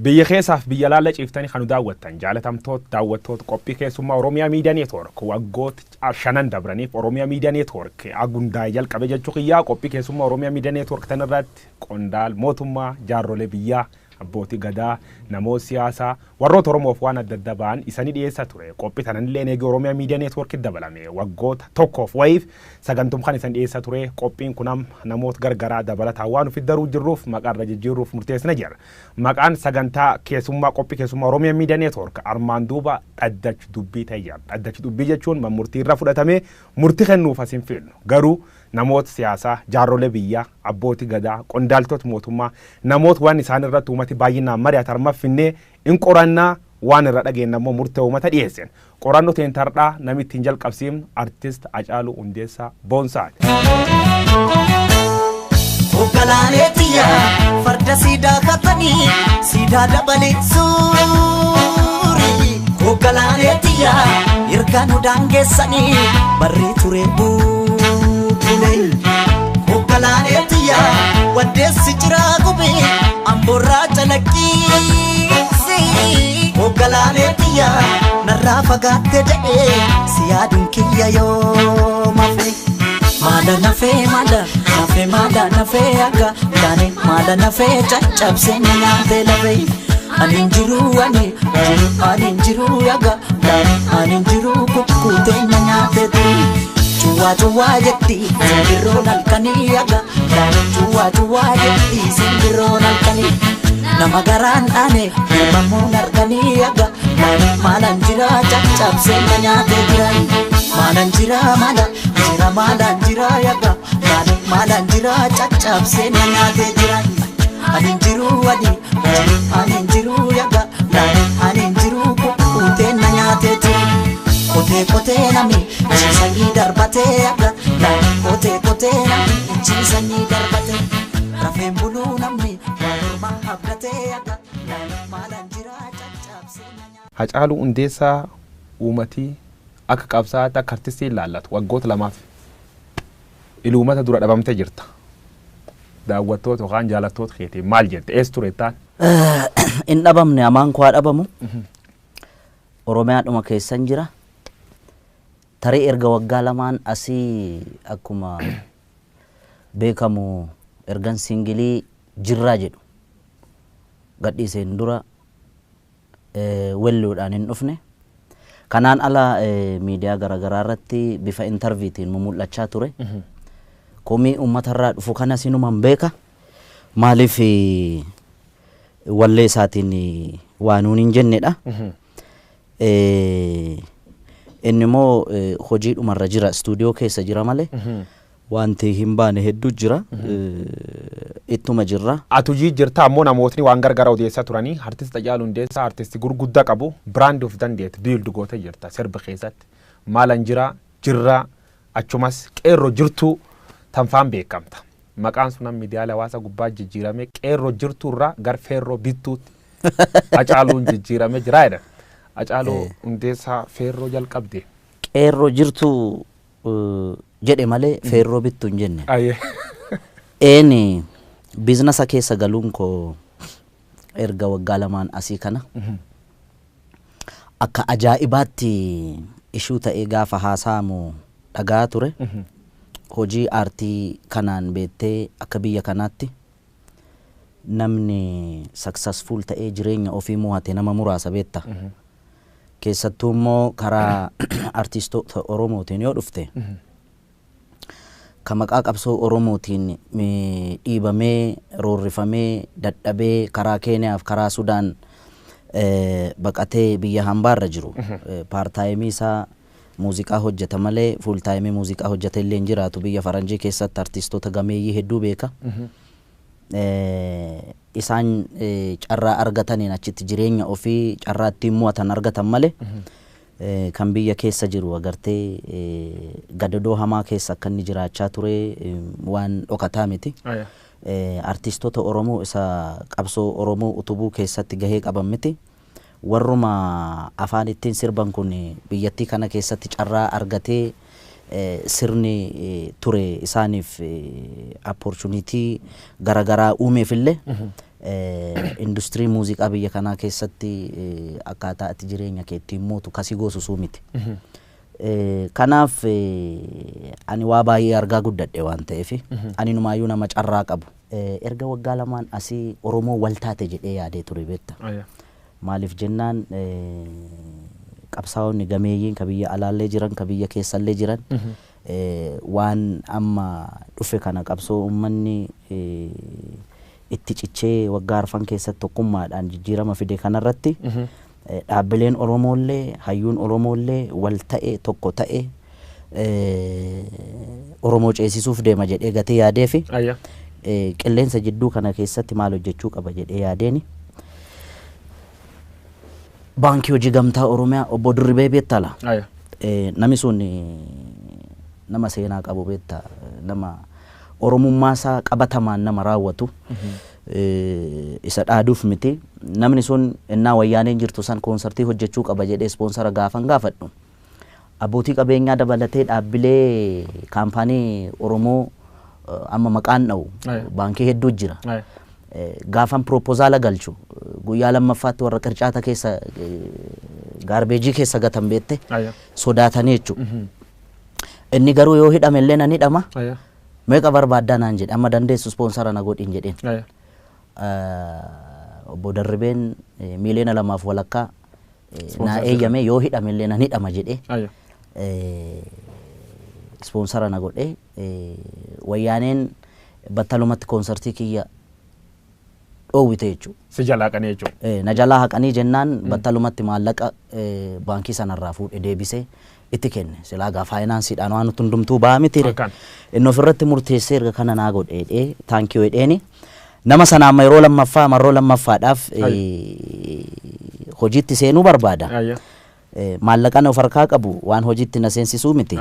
biyya keessaaf biyya laalla ciiftanii kan daawwattan jaalatamtoota daawwattoota qophii keessummaa Oromiyaa Miidiyaa Neetwoork waggoota 5 dabraniif Oromiyaa Miidiyaa Neetwoork agundaa jalqabe jechuu kiyyaa qophii keessummaa Oromiyaa Miidiyaa Neetwoork tanarratti qondaal mootummaa jaarrolee biyyaa abbootii gadaa namoota siyaasaa warroota Oromoof waan adda adda ba'an isanii dhiyeessaa ture qophii tananillee eegee Oromiyaa Miidiyaa Neetwoork dabalame waggoota tokkoof wayiif sagantum kan isan dhiyeessaa ture qophiin kunam namoota gargaraa dabalataa waan ufi daruu jirruuf maqaarra jijjiirruuf murteessina jira maqaan sagantaa keessummaa qophii keessummaa Oromiyaa Miidiyaa Neetwoork armaan duuba dhaddachi dubbii ta'e dhaddachi dubbii jechuun murtii irra fudhatamee murtii kennuuf asin filnu garuu namoota siyaasaa jaarrolee biyyaa abbootii gadaa qondaaltota mootummaa namoota waan isaan irratti uummati baay'inaan mari'atan arma finnee in qorannaa waan irra dhageenna immoo murtee uummata dhiyeessan qorannoo teentardhaa namni ittiin jalqabsiifnu artist Hacaaluu Hundeessaa Boonsaati. Hoggalaaleetiya farda siidaa katanii siidaa dabalee suuri hoggalaaleetiya ergaan daangeessanii barrii ture hoggalaaleetiya waddeessi jiraa gubee amborraa calaqqisi hoggalaaleetiya narraa fagaatte jedhee siyaaduun kiyya yoo mafe maada nafee maada nafee akka daane maada nafee caccabsee nyaatee lafee anin jiru yaga daane anin jiru kukkutee nyaatee ture. Chua jetti sindiroon halkanii yaga chua jetti sindiroon halkanii nama garaan dhaane ilmamuun arganii yaga maalan jira caccabsee nyaatee jiran maalan jira yaga maalan jira caccabsee nyaatee jiran anin jiru yaga anin jiru kukkutee nyaatee ture. Kote nami chisanii darbatee aga kote nami chisanii darbatee rafeen buluu namni waanuma abdatee aga maalan jira caccabsee. Hacaaluu Hundeessaa uumatii akka qabsaa'aatti akka artistii ilaallatu waggoota lamaaf iluumata dura dhabamtee jirta daawwattoota yookaan jaalattoota keetii maal jette eessa turettaan? In dhabamne amaan koo dhabamu Oromiyaadhuma keessan jira. Tarii erga waggaa lamaan asii akkuma beekamu ergan singilii jirraa jedhu gadhiiseen dura welluudhaan hin dhufne kanaan ala miidiyaa garaagaraa irratti bifa intarviitiin mul'achaa ture komii uummatarraa dhufu kana sinuman beeka maaliif wallee isaatiin waanuun hin jennedha. Inni immoo hojii dhumarra jira stuudiyoo keessa jira malee wanti hin baane hedduu jira ittuma jirra. Atujii jirta ammoo namootni waan gargara odeessaa turanii artist Hacaaluu Hundeessaa artistii gurguddaa qabu brand of dandeet build gootee jirta sirba keessatti maalan jirra achumas qeerroo jirtuu tanfaan beekamta maqaan sun miidiyaalee hawaasaa gubbaa jijjiirame qeerroo jirtuurraa gar feerroo bittuutti Hacaaluun jijjiirame jira jedhan. Hacaaluu Hundeessaa feerroo jalqabde. Qeerroo jirtu jedhe malee feerroo bittu hin jenne. Eeni biizinasa keessa galuun koo erga waggaa lamaan asii kana akka ajaa'ibaatti ishuu ta'ee gaafa haasa'amu dhagaa ture hojii aartii kanaan beettee akka biyya kanaatti namni successful ta'ee jireenya ofii mo'ate nama muraasa beetta. Keessattuu immoo karaa artistoota Oromootiin yoo dhufte kan maqaa qabsoo Oromootiin dhiibamee roorrifamee dadhabee karaa Keeniyaaf karaa Sudaan baqatee biyya hambaarra jiru paartaayimii isaa muuziqaa hojjeta malee fuultaayimii muuziqaa hojjeta illee hin jiraatu biyya Faranjii keessatti artistoota gameeyyii hedduu beeka. Isaan carraa argataniin achitti jireenya ofii carraa ittiin mo'atan argatan malee kan biyya keessa jiru agartee gadadoo hamaa keessa akka inni jiraachaa ture waan dhokataa miti. Artistoota Oromoo isa qabsoo Oromoo utubuu keessatti gahee qaban miti. Warruma afaan ittiin sirban kun biyyattii kana keessatti carraa argatee sirni ture isaaniif opportunity garagaraa uumeefillee industirii muuziqaa biyya kanaa keessatti akkaataa itti jireenya kee ittiin mootu kasii goosusuu miti. Kanaaf ani waa baay'ee argaa guddadhe waan ta'eef ani numaayyuu nama carraa qabu. Erga waggaa lamaan asii Oromoo wal taate jedhee yaadee ture beekta. Maaliif jennaan qabsaa'onni gameeyyiin ka biyya alaallee jiran ka biyya keessallee jiran waan amma dhufe kana qabsoo uummanni itti cichee waggaa arfan keessatti tokkummaadhaan jijjiirama fide kanarratti dhaabbileen Oromoollee hayyuun Oromoollee wal ta'e tokko ta'e Oromoo ceesisuuf deema jedhee gatee yaadeefi qilleensa jidduu kana keessatti maal hojjechuu qaba jedhee yaadeeni. Baankii hojii gamtaa Oromiyaa obbo Dirribee beektala. Namni sun nama seenaa qabu beekta, nama Oromummaa isaa qabatamaan nama raawwatu. Isa dhaaduuf miti. Namni sun innaa wayyaaneen jirtu san koonsartii hojjechuu qaba jedhee ispoonsara gaafan gaafadhu. Abbootii qabeenyaa dabalatee dhaabbilee kaampaanii Oromoo amma maqaan dha'u baankii hedduu jira. Gaafan propozaala galchu guyyaa lammaffaatti warra qircaata keessa gaarbeejii keessa gatan beette sodaatanii jechuudha. Inni garuu yoo hidhame illee nan hidhama. Meeqa barbaaddaa naan jedhe amma dandeessu ispoonsara na godhin jedheen. Obbo Dirribeen miliyoona 2 walakkaa naa eeyyame yoo hidhame illee nan hidhama jedhee ispoonsara na godhee wayyaaneen battalumatti koonsartii kiyya dhoowwite jechuudha. Si jalaa haqanii jechuudha. Na jalaa haqanii jennaan battalumatti maallaqa baankii sanarraa fuudhe deebisee itti kenne. Silaa gaa faayinaansiidhaan waan hundumtuu ba'a miti. Inni ofirratti murteessee erga kana naa godhee taankii jedheeni. Nama sana amma yeroo lammaffaa marroo lammaffaadhaaf hojiitti seenuu barbaada. Maallaqaan of harkaa qabu waan hojiitti na seensisuu miti.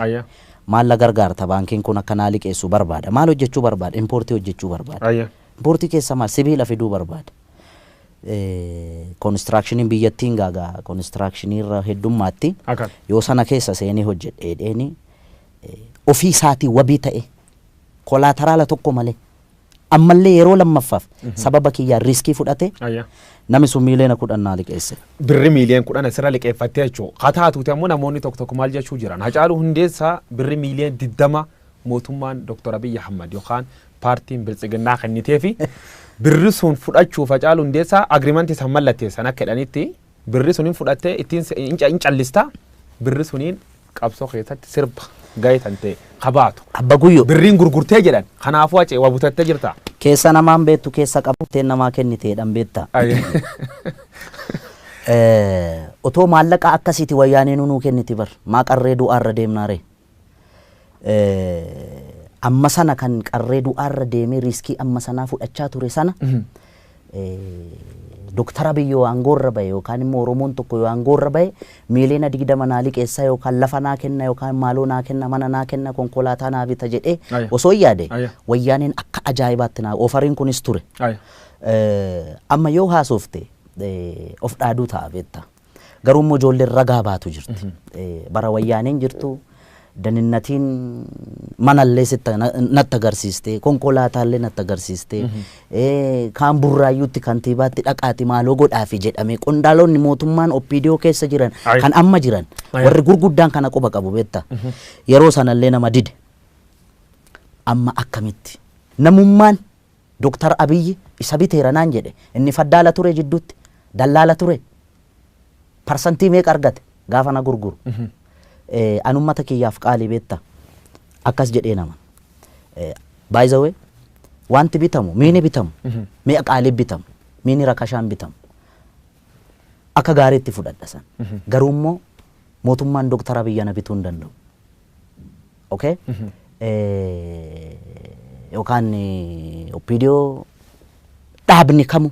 Maalla gargaarta baankiin kun akka naa liqeessu barbaada. Maal hojjechuu barbaada? Impoortii hojjechuu barbaada. Impoortii keessa maal? Sibiila fiduu barbaada. Konistiraakshiniin biyyattiin gaagaa konistiraakshiniin irra heddummaatti yoo sana keessa seenee hojjedheedheeni ofii isaatii wabii ta'e kolaataraala tokko malee ammallee yeroo lammaffaaf sababa kiyyaan riiskii fudhate namni sun miliyoona 10 naa liqeesse. Birri miliyoona 10 asirra liqeeffattee jechuudha. Haa taatuuti ammoo namoonni tokko maal jechuu jiran. Hacaaluu Hundeessaa birri miliyoona 20 mootummaan Dr. Abiy Ahmad yookaan paartiin biltsiginnaa kennitee fi birri sun fudhachuuf Hacaaluu Hundeessaa agriimantii san mallatteessan akka jedhanitti birri suniin fudhattee ittiin in callista birri suniin qabsoo keessatti sirba gaaytan ta'e qabaatu. Abba guyyoo. Birriin gurgurtee jedhan kanaafuu acee waa butattee jirta. Keessa namaan beektu keessa qabuttee namaa kenniteedhaan beekta. Otoo maallaqa akkasiiti wayyaanee nuu kenniti bar maa qarree du'aarra deemnaare. Amma sana kan qarree du'aarra deemee riiskii amma sanaa fudhachaa ture sana Dr. Abiy yoo aangoorra bahe yookaan immoo Oromoon tokko yoo aangoorra bahe miliyoona 20 naa liqeessaa yookaan lafa naa kenna yookaan maaloo naa kenna mana naa kenna konkolaataa naa bita jedhee osoo yaade wayyaaneen akka ajaa'ibaatti naa ofariin kunis ture. Amma yoo haasofte of dhaaduu ta'a beekta. Garuu immoo ijoolleen ragaa baatu jirti. Bara wayyaaneen jirtu daninnatiin manallee natti agarsiiste konkolaataallee natti agarsiiste kaan burraayyuutti kantiibaatti dhaqaati maaloo godhaafi jedhame qondaalonni mootummaan oppiidiyoo keessa jiran kan amma jiran warri gurguddaan kana quba qabu beekta. Yeroo sanallee nama dide amma akkamitti namummaan Dr. Abiy isa biteera naan jedhe inni faddaala ture jidduutti dallaala ture parsantii meeqa argate gaafa na gurguru. Anummata kiyyaaf qaalii beekta akkas jedhee nama by the way wanti bitamu miini bitamu mi'a qaalii bitamu miini rakashaan bitamu akka gaariitti fudhadha san garuu immoo mootummaan Dr. Abiy na bituu hin danda'u. Okay? Yookaan oppiidiyoo dhaabni kamu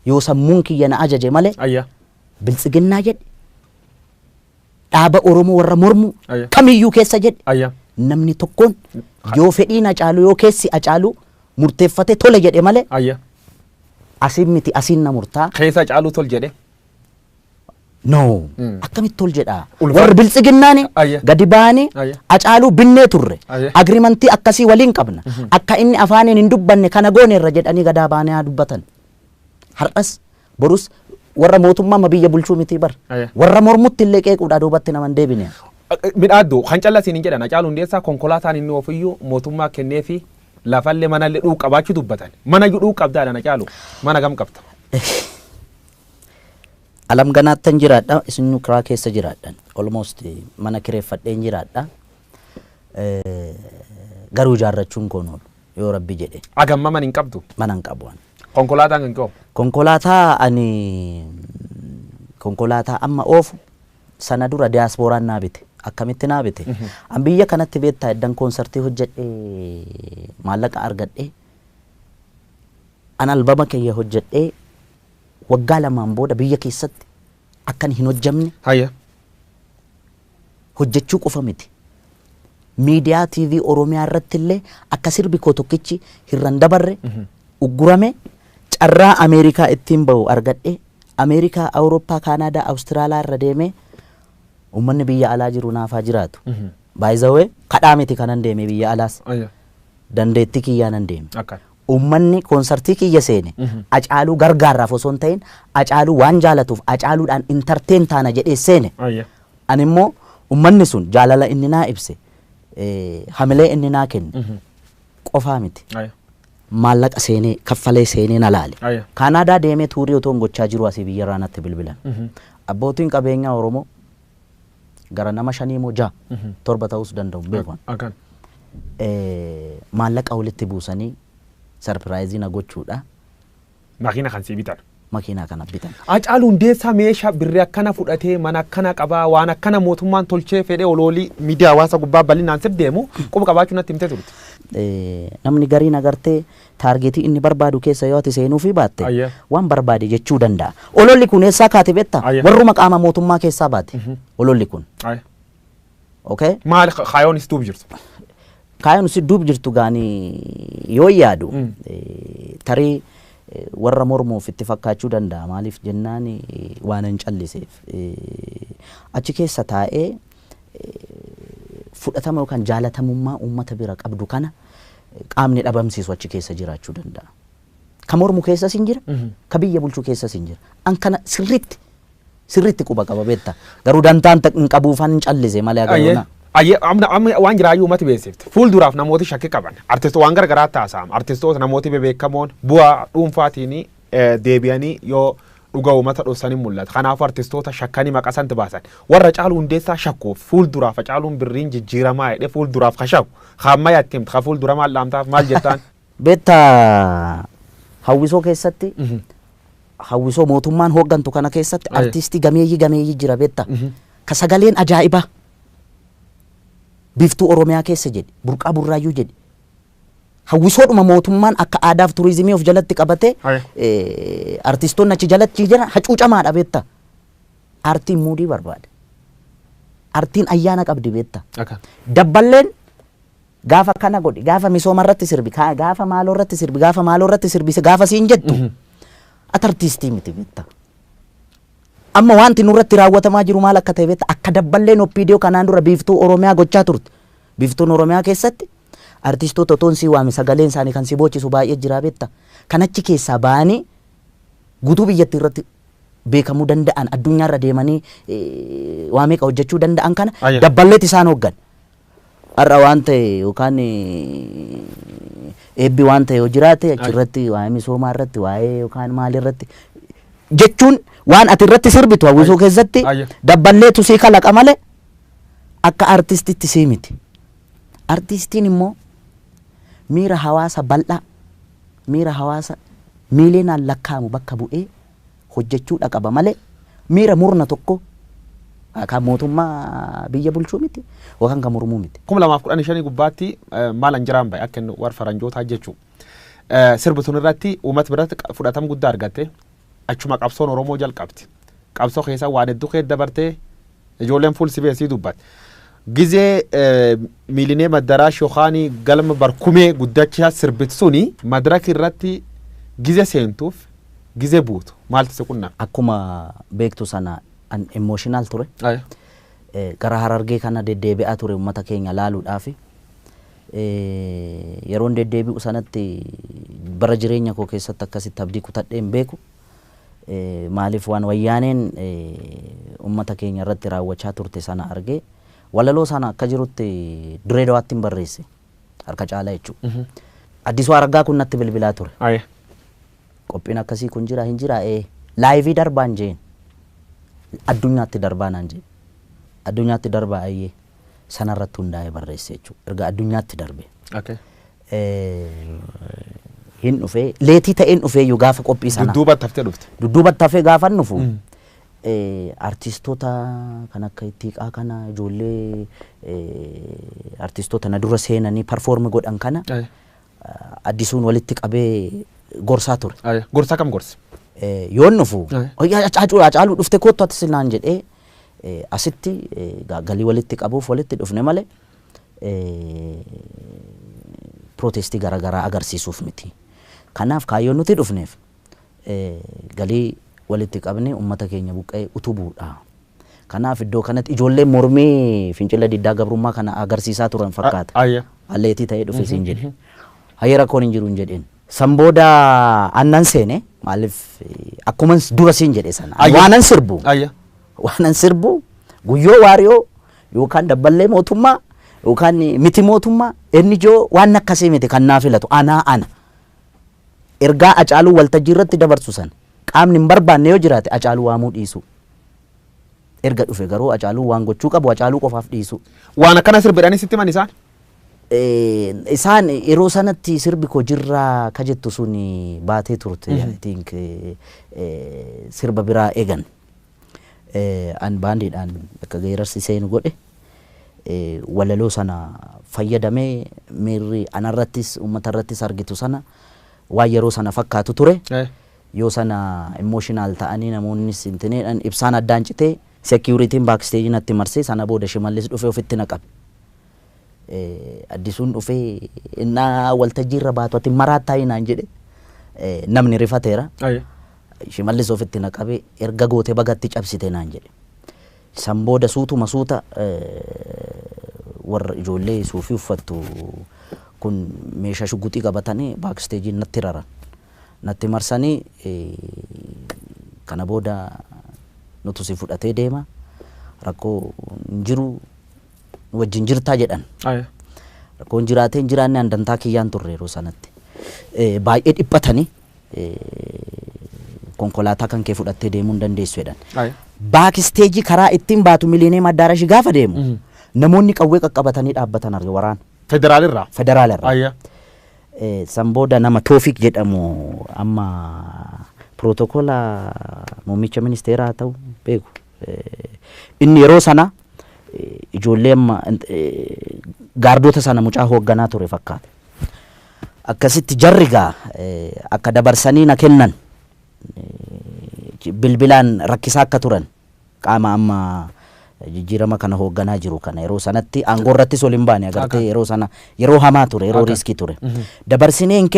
yoo sammuun kiyya na ajaje malee biltsiginnaa jedhe dhaaba Oromoo warra mormu kamiyyuu keessa jedhe namni tokkoon yoo fedhiin Hacaaluu yoo keessi Hacaaluu murteeffate tole jedhe malee asiin miti asiin na murtaa keessa Hacaaluu tol jedhe No. Akkamit tol jedha. Ulfa- Warri biltsiginnaani Ayya. gadi baanii Ayya. acaaluu binnee turre. Ayya. Agriimantii akkasii waliin qabna. Akka inni afaaniin hin dubbanne kana goone irra jedhanii gadaa baanii haa dubbatan. Har'as borus warra mootummaa biyya bulchuu miti bar. Ayya. Warra mormutti illee qeequudhaa duubatti nama hin deebine. Midhaaddu kan callasiin hin jedhan Hacaaluu Hundeessaa konkolaataan inni ofiyyuu mootummaa kennee fi lafallee manallee dhuu qabaachuu dubbatan. Mana dhuu qabdaadhaan Hacaaluu mana gam qabda. Alam ganaattan jiraadha isin kiraa keessa jiraadhan almost mana kireeffadheen jiraadha garuu ijaarrachuun koon oolu yoo rabbi jedhe Agamma man hin qabdu. mana hin qabu ani. Konkolaataan kan qabu. Konkolaataa amma oofu sana dura diyaaspooraan naa bite akkamitti naa bite an biyya kanatti beektaa eddan koonsartii hojjedhee maallaqa argadhee an albama kiyya hojjedhee waggaa lamaan booda biyya keessatti akkan hin hojjamne Hayya. hojjechuu qofa miti. Miidiyaa TV Oromiyaa irratti illee akka sirbi koo tokkichi hirran dabarre uggurame carraa Ameerikaa ittiin bahu argadhe Ameerikaa, Awurooppaa, Kaanaadaa, Awustiraaliyaa irra deemee uummanni biyya alaa jiru naafaa jiraatu. Baay'izawee kadhaa miti kanan deeme biyya alaas Ayya. dandeettii kiyyaan nan deeme. Akka. Uummanni koonsartii kiyya seene Hacaaluu gargaaraaf osoo hin ta'in Hacaaluu waan jaalatuuf Hacaaluudhaan intarteen taana jedhee seene. Ayya. Ani immoo uummanni sun jaalala inni naa ibse hamilee inni naa kenne qofaa miti. Ayya. Maallaqa seenee kaffalee seenee na laale. Ayya. Kaanaadaa deemee tuurii otoo hin gochaa jiru asii biyya irraa natti bilbilan. Abbootiin qabeenyaa Oromoo gara nama 5 moo 6 7 ta'us danda'u beekan. Akan. Maallaqa walitti buusanii sarpiraayizii na gochuudha. Makiina kan sii bitan. Makiinaa kana bitan. Hacaaluu Hundeessaa meeshaa birrii akkana fudhatee mana akkana qabaa waan akkana mootummaan tolchee fedhee oloolii miidiyaa hawaasa gubbaa bal'inaan sib deemu quba qabaachuu natti himtee turte. Namni gariin agartee taargeetii inni barbaadu keessa yoo ati seenuu fi baatte Ayya. waan barbaade jechuu danda'a. Ololli kun eessaa kaate beektaa? Ayya. Warruma qaama mootummaa keessaa baate. Ololli kun. Ayya. Okay? Maal kaayoonis duub jirtu. Kaayoon si duub jirtu gaanii yoo yaadu tarii warra mormuuf itti fakkaachuu danda'a maaliif jennaan waan hin calliseef achi keessa taa'ee fudhatama yookaan jaalatamummaa uummata bira qabdu kana qaamni dhabamsiisu achi keessa jiraachuu danda'a. Ka mormu keessas hin jira, ka biyya bulchuu keessas hin jira. An kana sirriitti quba qaba beektaa. Garuu dantaan hin qabuufan hin callise malee agaruuna. Amma waan jiraayyuu uummati beeksifte. Fuulduraaf namooti shakkii qaban. Artistoota waan garagaraa taasifama. Artistoota namooti bebeekamoon bu'aa dhuunfaatiin deebi'anii yoo dhuga uummata dhoksanii mul'ata. Kanaafuu artistoota shakkanii maqasanti baasan. Warra Hacaaluu Hundeessaa shakkuuf fuulduraaf Hacaaluun birriin jijjiiramaa jedhee fuulduraaf ka shakku. Hamma yaatti himta. Ka fuuldura maal dhaamtaaf maal jettaan? Beektaa hawwisoo keessatti hawwisoo mootummaan hooggantu kana keessatti artistii gameeyyii jira beektaa. Ka sagaleen ajaa'ibaa. Biftuu Oromiyaa keessa jedhe burqaa burraayyuu jedhe hawwisoodhuma mootummaan akka aadaaf turizimii of jalatti qabate artistoonni achi jalatti jiran hacuucamaadha beektaa. Artiin muudii barbaada. Artiin ayyaana qabdi beektaa. Dabballeen gaafa kana godhi gaafa misooma irratti sirbi gaafa maaloo irratti sirbi gaafa maaloo irratti sirbise gaafa siin jettu ati artistii miti beektaa. Amma wanti nurratti raawwatamaa jiru maal akka ta'e beektaa akka dabballeen oppiidiyoo kanaan dura biiftuu Oromiyaa gochaa turte. Biiftuun Oromiyaa keessatti artistoota otoon sii waame sagaleen isaanii kan si boochisu baay'ee jira beektaa. Kan achi keessaa ba'anii guutuu biyyattii irratti beekamuu danda'an addunyaarra deemanii waa meeqa hojjechuu danda'an kana dabballeet isaan hooggan. Har'a waan ta'e yookaan eebbi waan ta'e yoo jiraate achirratti waa'ee misoomaa irratti waa'ee yookaan maal irratti jechuun waan ati irratti sirbitu hawwisoo keessatti dabballeetu sii kalaqa malee akka artistitti sii miti. Artistiin immoo miira hawaasa bal'aa miira hawaasa miiliyoonaan lakkaa'amu bakka bu'ee hojjechuudha qaba malee miira murna tokko kan mootummaa biyya bulchuu miti yookaan kan mormuu miti. 2015 gubbaatti maal anjiraan bahe akka inni warra faranjootaa jechuu sirbi sun irratti uummata biratti fudhatama guddaa argatte. Achuma qabsoon Oromoo jalqabdi. Qabsoo keessa waan hedduu keessa dabartee ijoolleen fuul sibeesii dubbatte. Gizee miilinee madaraash yookaan galma barkumee guddachaa sirbit suni madaraka irratti gizee seentuuf gizee buutu maaltu si qunnaa? Akkuma beektu sana an emotional ture. Gara Harargee kana deddeebi'aa ture uummata keenya laaluudhaafi. Yeroon deddeebi'u sanatti bara jireenya koo keessatti akkasitti abdii kutadheen beeku. Maaliif waan wayyaaneen uummata keenya irratti raawwachaa turte sana argee walaloo sana akka jirutti Direedawaatti hin barreesse harka caalaa jechuudha. Addisuu Araggaa kun natti bilbilaa ture. Qophiin akkasii kun jira hin jira laayivii darbaan jeen addunyaatti darbaa naan jeen addunyaatti darbaa ayyee sanarratti hundaa'ee barreesse jechuudha. Erga addunyaatti darbe. Hin dhufee leetii ta'een dhufee yoo gaafa qophii sana. Dudduubatti haftee dhufte. Dudduubatti hafee gaafa dhufu. Artistoota kan akka Ittiiqaa kana ijoollee artistoota na dura seenanii perform godhan kana Addisuun walitti qabee gorsaa ture. Gorsaa kam gorsi? Yoon dhufu Hacaaluu dhufte kottu ati sillaan jedhee asitti galii walitti qabuuf walitti dhufne malee protestii garaagaraa agarsiisuuf miti. Kanaaf kaayyoon nuti dhufneef galii walitti qabne uummata keenya buqqee utubuudha. Kanaaf iddoo kanatti ijoolleen mormii fincila diddaa gabrummaa kana agarsiisaa turan fakkaata. Alleetii ta'ee dhufe siin jedhe. Hayyee rakkoon hin jiru hin jedheen. San booda annan seene maaliif akkuma dura siin jedhe sana waanan sirbu. Waanan sirbu guyyoo waariyoo yookaan dabballee mootummaa yookaan miti mootummaa inni ijoo waan akkasii miti kan naa filatu ana. Ergaa Hacaaluu waltajjii irratti dabarsu san qaamni hin barbaanne yoo jiraate Hacaaluu waamuu dhiisu. Erga dhufe garuu Hacaaluu waan gochuu qabu Hacaaluu qofaaf dhiisu. Waan akkana sirbidhanii sitti man isaan? Isaan yeroo sanatti sirbi koo jirraa ka jettu sun baatee turte. I think sirba biraa eegan. An baandiidhaan akka geerarsi seenu godhe. Walaloo sana fayyadamee miirri anarrattis uummatarrattis argitu sana waan yeroo sana fakkaatu ture. Yoo sana emotional ta'anii namoonni sintineedhaan ibsaan addaan citee security'n backstage natti marsee sana booda Shimallis dhufee ofitti naqabe. Addisuun dhufee innaa waltajjii irra baatu ati maraattaa hinaan jedhe namni rifateera. Shimallis ofitti naqabe erga goote bagatti cabsite naan jedhe. San booda suutuma suuta warra ijoollee suufii uffattu kun meeshaa shuguxii qabatanii backstage natti raran. Natti marsanii kana booda nutu si fudhatee deema rakkoo jiru wajjin jirtaa jedhan. Rakkoon jiraatee jiraanne handantaa kiyyaan turre yeroo sanatti. Baay'ee dhiphatanii konkolaataa kan kee fudhattee deemuu hin dandeessu jedhan. Backstage karaa ittiin baatu Miilineem Addaarash gaafa deemu namoonni qawwee qaqqabatanii dhaabbatan arge waraana. Federaalirraa? Federaalirraa. San booda nama Toofiq jedhamu amma protokoola muummicha ministeeraa ta'u beeku. Inni yeroo sana ijoollee amma gaardota sana mucaa hoogganaa ture fakkaata. Akkasitti jarrigaa akka dabarsanii na kennan bilbilaan rakkisaa akka turan qaama amma jijjiirama kana hoogganaa jiru kana yeroo sanatti aangoo irrattis ol hin baane agartee yeroo sana yeroo hamaa ture yeroo riskii ture. Dabarsinee hin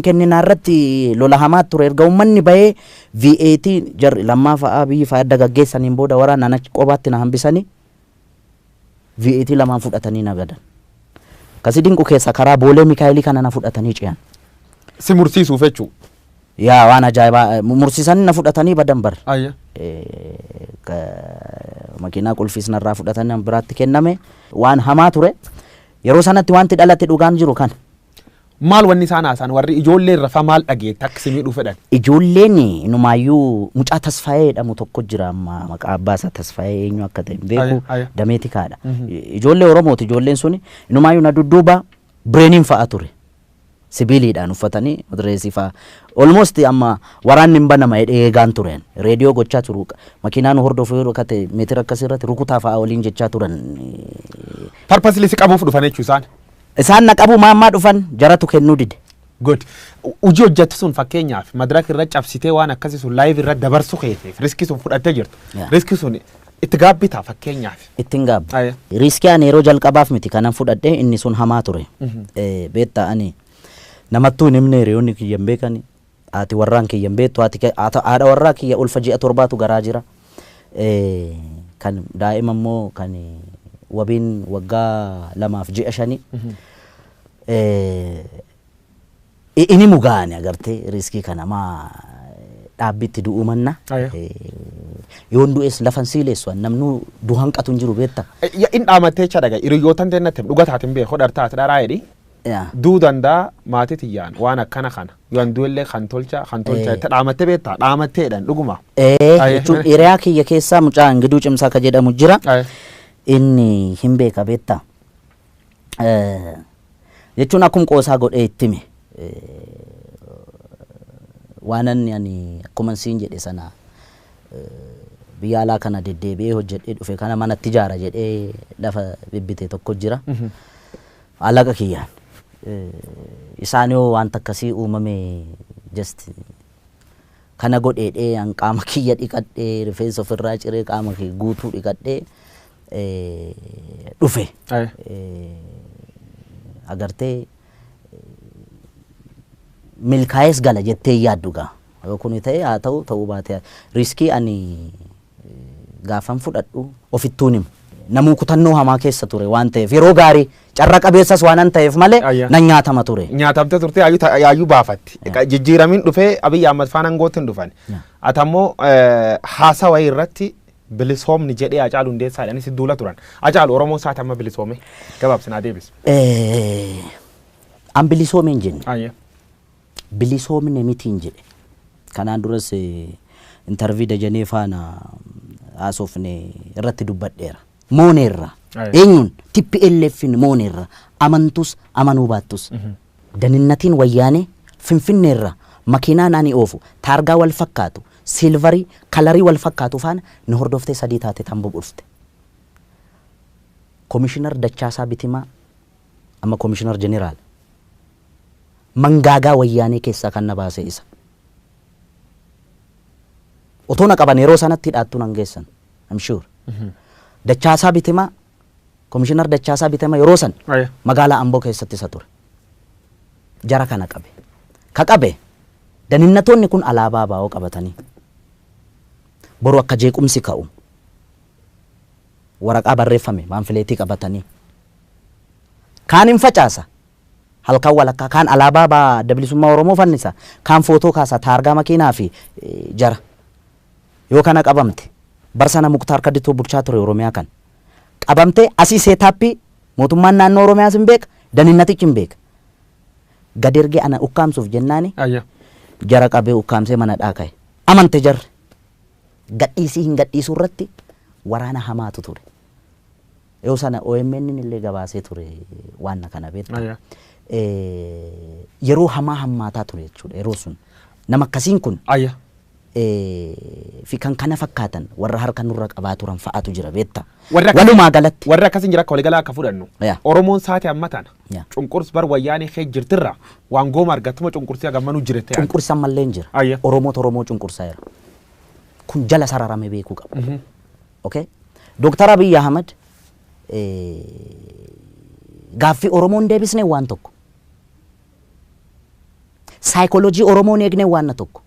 kenninaa irratti lola hamaa ture erga uummanni bahee VAT jarri lammaa fa'aa biyyi fa'aa adda gaggeessaniin booda waraana ana qobaatti na hambisanii VAT lamaan fudhatanii na gadan. Kasi dinqu keessa karaa boolee Mikaayilii kana na fudhatanii ce'an. Si mursiisuuf jechuu? Yaa waan ajaa'ibaa mursiisanii na fudhatanii badan bar. Makiinaa qulfiis narraa fudhatanii biraatti kenname waan hamaa ture. Yeroo sanatti wanti dhalate dhugaan jiru kan. Maal wanni isaan haasan warri ijoolleen rafaa maal dhageette akka simii dhufe dhan? Ijoolleen inumaayyuu mucaa Tasfaayee jedhamu tokko jira amma maqaa abbaa isaa Tasfaayee eenyu akka ta'e beeku dameetikaadha. Ijoollee Oromooti ijoolleen suni inumaayyuu na dudduuba bireeniin fa'a ture. Sibiiliidhaan uffatanii adreesii fa'a. Almost amma waraanni hin banama eegaan turan. Reediyoo gochaa turu. Makiinaan hordofuu yeroo kate meetira akkasirratti rukutaa fa'a waliin jechaa turan. Parpasli si qabuuf dhufan jechuu isaan? Isaan na qabu maammaa dhufan jaratu kennuu dide. Good. Hojii hojjettu sun fakkeenyaaf madaraka irra cabsitee waan akkasii sun live irra dabarsu keeteef riskii sun fudhattee jirtu. Riskii sun itti gaabbitaa fakkeenyaaf. Ittiin gaabbi. Riskii ani yeroo jalqabaaf miti kanan fudhadhee inni sun hamaa ture. Beektaa ani namattuu hin himne hiriyoonni kiyya hin beekani. Haati warraan kiyya hin beektu haadha warraa kiyya ulfa ji'a torbaatu garaa jira. kan daa'ima immoo kan wabiin waggaa 2.5 ini mugaani agartee riskii kana maa dhaabbitti du'uu manna yoon du'es lafan siileessu namnu du'an qatuun jiru beetta in dhaamatee chadaga hiriyootan teennatti dhugataatiin beeku dhartaati dharaa jedhi duu dandaa maatii tiyyaan waan akkana kana yoon du'ellee kan tolcha itti dhaamattee beetta dhaamatteedhaan dhuguma jechuun hiriyaa kiyya keessaa mucaa Ingiduu Cimsaa ka jedhamu jira inni hin beeka beetta jechuun akkuma qoosaa godhee ittime waanan ani akkuma siin jedhe sana biyya alaa kana deddeebi'ee hojjedhee dhufe kana manatti ijaara jedhee lafa bibbite tokko jira alaqa kiyyaan isaan yoo waan takkasii uumame just kana godheedhee an qaama kiyya dhiqadhee rifeensa ofirraa ciree qaama kiyya guutuu dhiqadhee dhufe agartee milkaa'es gala jettee yaaddugaa yoo kun ta'e haa ta'uu baate riskii ani gaafan fudhadhu ofittuun himu namuu kutannoo hamaa keessa ture waan ta'eef yeroo gaarii carra qabeessas waan ta'eef malee nan nyaatama ture. Nyaatamte turte yaayyuu baafatti jijjiiramiin dhufee Abiyyi Ahmad faana angootti dhufan atammoo haasawa irratti bilisoomni jedhee Hacaaluu Hundeessaadhaan si duula turan Hacaaluu Oromoo isaati amma bilisoome gabaabsinaa deebis. An bilisoomeen jenne bilisoomne mitiin jedhe kanaan duras intervii Dajanee faana haasofne irratti dubbadheera mooneerra eenyuun TPLFin mooneerra amantus amanuu baattus daninnatiin wayyaanee finfinneerra makiinaan ani oofu taargaa wal fakkaatu silvarii kalarii wal fakkaatu faana ni hordoftee sadii taate tamboo dhufte komishinar Dachaasaa Bitimaa amma komishinar jeneraal mangaagaa wayyaanee keessaa kan na baase isa otoo na qaban yeroo sanatti hidhaattuu nan geessan I'm sure Dachaasaa Bitimaa komishinar Dachaasaa Bitimaa yeroo san magaalaa Amboo keessatti isa ture jara kana qabe daninnatoonni kun alaabaa baa'oo qabatanii boru akka jeequmsi ka'u waraqaa barreeffame maanfileetii qabatanii kaan hin facaasa halkan walakkaa kaan alaabaa baa dablisummaa Oromoo fannisa kaan footoo kaasa taargaa makiinaa fi jara yoo kana qabamte barsana Muktaar Kaditoo bulchaa ture Oromiyaa kan qabamte asii seetaappii mootummaan naannoo Oromiyaa sin beeka daninnatichi hin beeka gad ergee ana ukkaamsuuf jennaani jara qabee ukkaamsee mana dhaaqaye amante jarre gadhiisii hin gadhiisuu irratti waraana hamaatu ture yoo sana OMN illee gabaasee ture waan kana beekta yeroo hamaa hammaataa ture jechuudha yeroo sun nama akkasiin kun fi kan kana fakkaatan warra harka nurra qabaa turan fa'aatu jira beekta walumaa galatti warra akkasiin jira akka waliigalaa akka fudhannu Oromoon saate amma tana cunqurs bar wayyaanee kee jirtirra waan gooma argattuma cunqursii agammanuu jirte cunqursan malleen jira Oromoo cunqursaa jira kun jala sararame beekuu qaba okay Dr. Abiyyi Ahmad gaaffii Oromoon deebisne waan tokko saayikooloojii Oromoon eegne waan tokko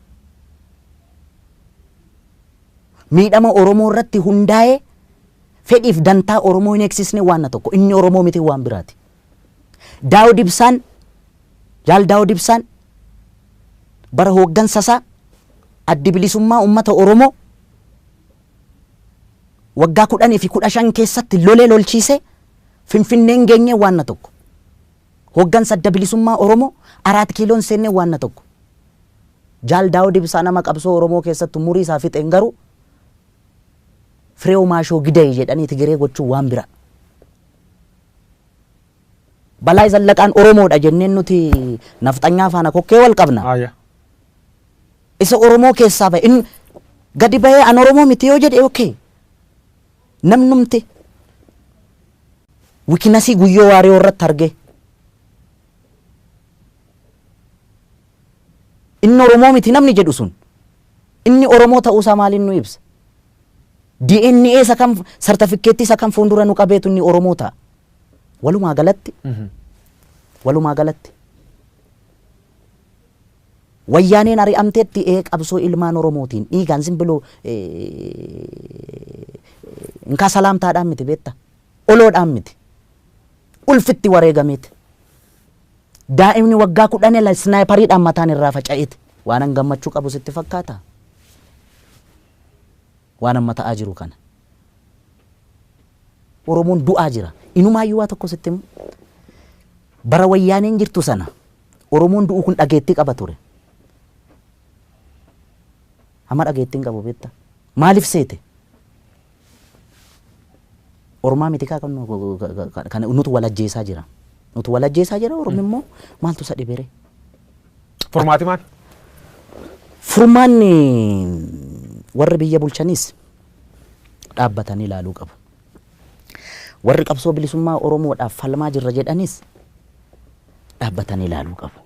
miidhama Oromoo irratti hundaa'ee fedhiif dantaa Oromoo hin eegsisne waan tokko inni Oromoo miti waan biraati Daawud Ibsaan jaal Daawud Ibsaan bara hooggansasaa addi bilisummaa ummata Oromoo waggaa 10 fi 15 keessatti lolee lolchiise Finfinneen geenye waan tokko hooggansa adda bilisummaa Oromoo 4 kiiloon seenne waan tokko jaal Daawud Ibsaa nama qabsoo Oromoo keessatti umurii isaa fixeen garuu Fireew Maashoo Gidee jedhanii Tigiree gochuu waan bira Balaa Zallaqaan Oromoodha jenneen nuti nafxanyaa faana kokkee wal qabna isa Oromoo keessaa ba'e in gadi ba'ee an Oromoo miti yoo jedhe okay namnumti wikinasii guyyoo waaree irratti arge inni Oromoo miti namni jedhu sun inni Oromoo ta'uusaa maaliin nu ibsa DNA isa kam sartifikeetii isa kam fuuldura nu qabeetu inni Oromoo ta'a walumaa galatti wayyaaneen ari'amteetti qabsoo ilmaan Oromootiin dhiigaan simbiloo inkaa salaamtaadhaan miti beetta oloodhaan miti ulfitti wareegameeti daa'imni waggaa 10 snaayipariidhaan mataan irraa faca'eeti waanan gammachuu qabu sitti fakkaata waan amma ta'aa jiru kana Oromoon du'aa jira inumaayyuu waa tokko sitti bara wayyaaneen jirtu sana Oromoon du'u kun dhageettii qaba ture amma dhageettiin qabu beetta maaliif seete Oromaa miti kaa kan nutu walajjeesaa jira Oromoo immoo maaltu isa dhibere Formaati maal? Furmaanni warri biyya bulchanis dhaabbatanii ilaaluu qabu. Warri qabsoo bilisummaa Oromoodhaaf falmaa jirra jedhanis dhaabbatanii ilaaluu qabu.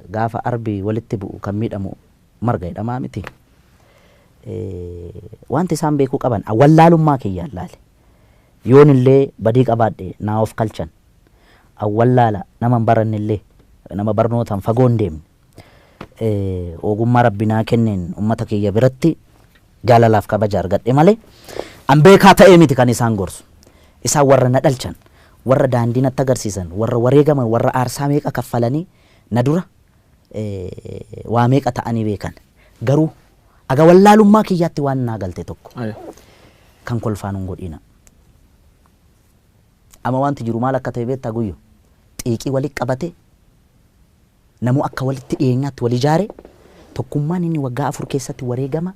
Gaafa arbi walitti bu'u kan miidhamu marga jedhamaa miti. Wanti isaan beekuu qaban awwallaalummaa kiyyaan laale. Yoon illee badii qabaadhe naa of kalchan. Awwallaala nama baranne illee nama barnootaan fagoon deemne. Ogummaa rabbinaa kenneen ummata kiyya biratti jaalalaaf kabaja argadhe malee an beekaa ta'ee miti kan isaan gorsu. Isaan warra na dhalchan, warra daandii natti agarsiisan, warra wareegaman, warra aarsaa meeqa kaffalanii na dura waa meeqa ta'anii beekan. Garuu aga wallaalummaa kiyyaatti waan naa galte tokko kan kolfaan hin godhina. Amma wanti jiru maal akka ta'e beektaa guyyo xiiqii walitti qabate namu akka walitti dhiyeenyaatti wal ijaare tokkummaan inni waggaa 4 keessatti wareegama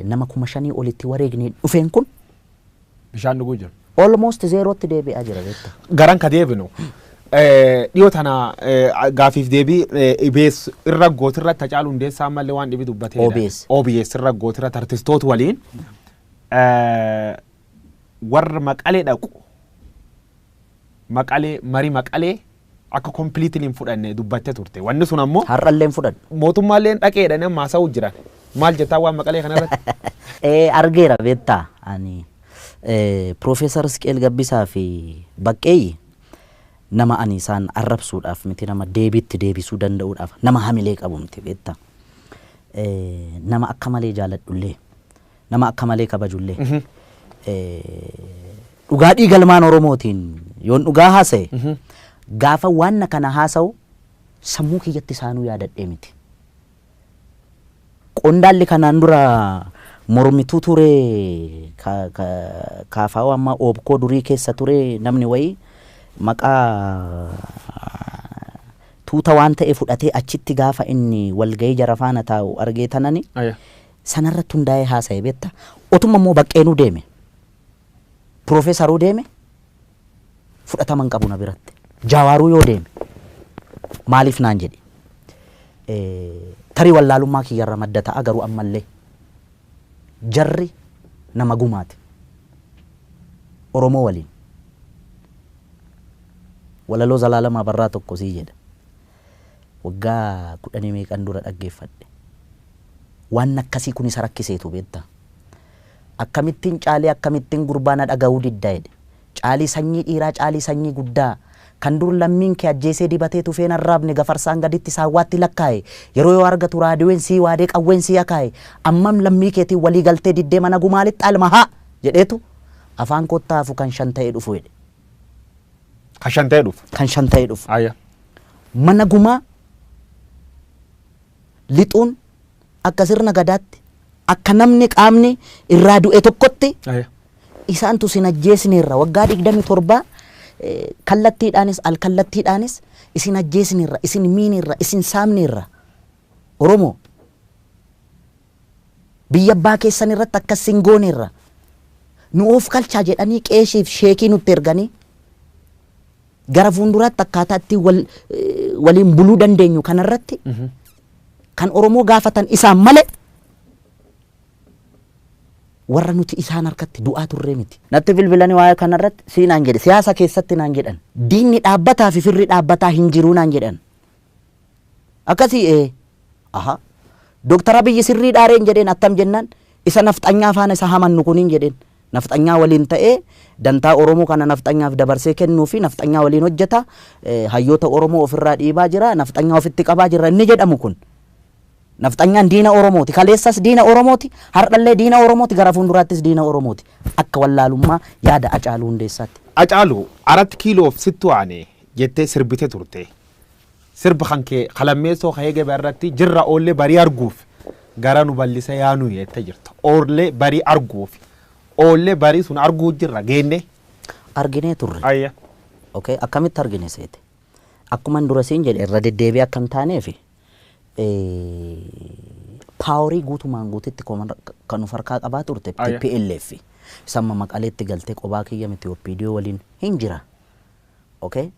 nama 5,000 olitti wareegne dhufeen kun bishaan dhuguu jira. Almost zerotti deebi'aa jira beektaa. Garan ka deebinu dhiyoo tana gaafiif deebii IBS irra gootirra Hacaaluu Hundeessaa mallee waan dhibi dubbateedha. OBS irra gootirra artistoota waliin warra Maqalee dhaqu Maqalee marii Maqalee akka completely hin fudhanne dubbattee turte. Wanni sun ammoo har'allee hin fudhanne. Mootummaallee dhaqeedha nama haasa'uu jiran. Maal jettaa waan Maqalee kanarratti? Argeera beektaa ani Profeesar Isqeel Gabbisaa fi Baqqeeyyi nama ani isaan arrabsuudhaaf miti nama deebiitti deebisuu danda'uudhaaf nama hamilee qabu miti beektaa. Nama akka malee jaaladhullee nama akka malee kabajullee dhugaa dhiigalmaan Oromootiin yoon dhugaa haasa'e gaafa waan kana haasa'u sammuu kiyyatti isaanuu yaadadhee miti. Qondaalli kanaan dura mormituu ture kaafaa amma oobkoo durii keessa ture namni wayii maqaa tuuta waan ta'e fudhatee achitti gaafa inni walgahii jara faana taa'u argee tanani sanarratti hundaa'ee haasa'e beektaa. Otuma immoo Baqqeenuu deeme Profeesaruu deeme fudhataman qabu na biratti. Jawaaruu yoo deeme maaliif naan jedhe tarii wallaalummaa kiyyarra madda ta'a garuu ammallee jarri nama gumaati Oromoo waliin walaloo Zalaalamaa Barraa tokko sii jedha waggaa 10 meeqan dura dhaggeeffadhe waan akkasii kun isa rakkiseetu beektaa. Akkamittiin caalee akkamittiin gurbaana dhaga'uu diddaa jedhe caalii sanyii dhiiraa caalii sanyii guddaa kan dur lammiin kee ajjeesee dibatee tufeen arraabne gafarsaan gaditti saawwaatti lakkaa'e yeroo yoo argatu raadiyoon sii waadee qawween sii akaa'e ammam lammii keetiin walii galtee diddee mana gumaalitti almahaa jedheetu afaan kottaafu kan 5 ta'ee dhufu jedhe. Kan 5 ta'ee dhufu. Kan 5 ta'ee dhufu. Mana gumaa lixuun akka sirna gadaatti akka namni qaamni irraa du'e tokkotti isaantu sin ajjeesneerra waggaa 27 kallattiidhaanis alkallattiidhaanis isin ajjeesneerra isin miineerra isin saamneerra Oromoo biyya abbaa keessan irratti akkas sin gooneerra nu of kalchaa jedhanii qeeshiif sheekii nutti erganii gara fuulduraatti akkaataa itti waliin buluu dandeenyu kanarratti kan Oromoo gaafatan isaan malee warra nuti isaan harkatti du'aa turre miti. Natti bilbilanii waa'ee kanarratti sii naan jedhe siyaasa keessatti naan jedhan diinni dhaabbataa fi firri dhaabbataa hin jiruu naan jedhan. Akkasii Dooktar Abiyyi sirrii dhaareen jedheen attam jennaan isa nafxanyaa faana isa hamannu kuniin jedheen nafxanyaa waliin ta'ee dantaa Oromoo kana nafxanyaaf dabarsee kennuu fi nafxanyaa waliin hojjeta hayyoota Oromoo ofirraa dhiibaa jira nafxanyaa ofitti qabaa jira inni jedhamu kun nafxanyaan diina Oromooti kaleessas diina Oromooti hardhallee diina Oromooti gara fuulduraattis diina Oromooti akka wallaalummaa yaada Hacaaluu Hundeessaatti. Hacaaluu 4 kiiloof sittu aanee jettee sirbite turte sirba kan kee qalammeessoo ka'ee barratti jirra oollee barii arguuf gara nu bal'isa yaanu jettee jirta oollee barii arguuf oollee barii sun arguu jirra geenne. Arginee turre. Ayya. Okay akkamitti argine seete akkuma dura siin jedhe irra deddeebi'ee akka hin taaneefi paaworii guutumaan guutitti kan of harkaa qabaa turte TPLF samma Maqaleetti galtee qobaa kiyya miti OPDO waliin hin jira. Okay